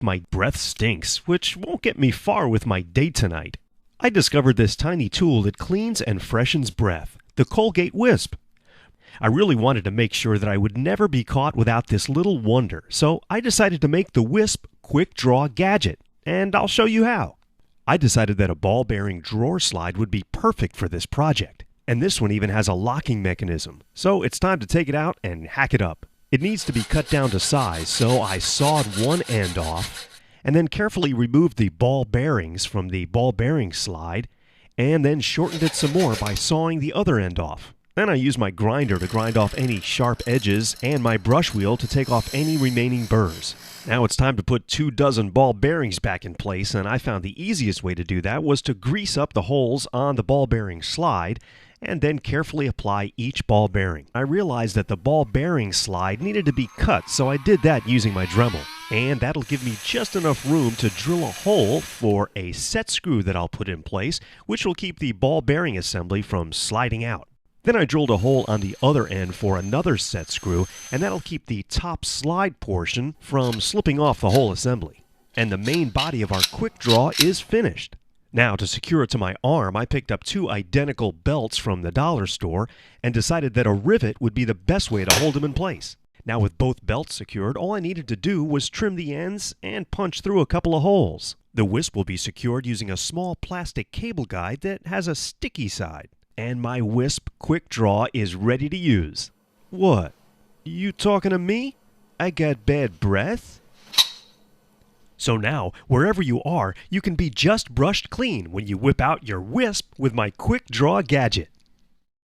My breath stinks, which won't get me far with my date tonight. I discovered this tiny tool that cleans and freshens breath, the Colgate Wisp. I really wanted to make sure that I would never be caught without this little wonder, so I decided to make the Wisp Quick Draw gadget, and I'll show you how. I decided that a ball-bearing drawer slide would be perfect for this project, and this one even has a locking mechanism, so it's time to take it out and hack it up. It needs to be cut down to size, so I sawed one end off, and then carefully removed the ball bearings from the ball bearing slide, and then shortened it some more by sawing the other end off. Then I used my grinder to grind off any sharp edges and my brush wheel to take off any remaining burrs. Now it's time to put 24 ball bearings back in place, and I found the easiest way to do that was to grease up the holes on the ball bearing slide and then carefully apply each ball bearing. I realized that the ball bearing slide needed to be cut, so I did that using my Dremel. And that'll give me just enough room to drill a hole for a set screw that I'll put in place, which will keep the ball bearing assembly from sliding out. Then I drilled a hole on the other end for another set screw, and that'll keep the top slide portion from slipping off the whole assembly. And the main body of our quick draw is finished. Now, to secure it to my arm, I picked up 2 identical belts from the dollar store and decided that a rivet would be the best way to hold them in place. Now, with both belts secured, all I needed to do was trim the ends and punch through a couple of holes. The Wisp will be secured using a small plastic cable guide that has a sticky side. And my Wisp Quick Draw is ready to use. What? You talking to me? I got bad breath? So now, wherever you are, you can be just brushed clean when you whip out your Wisp with my Quick Draw gadget.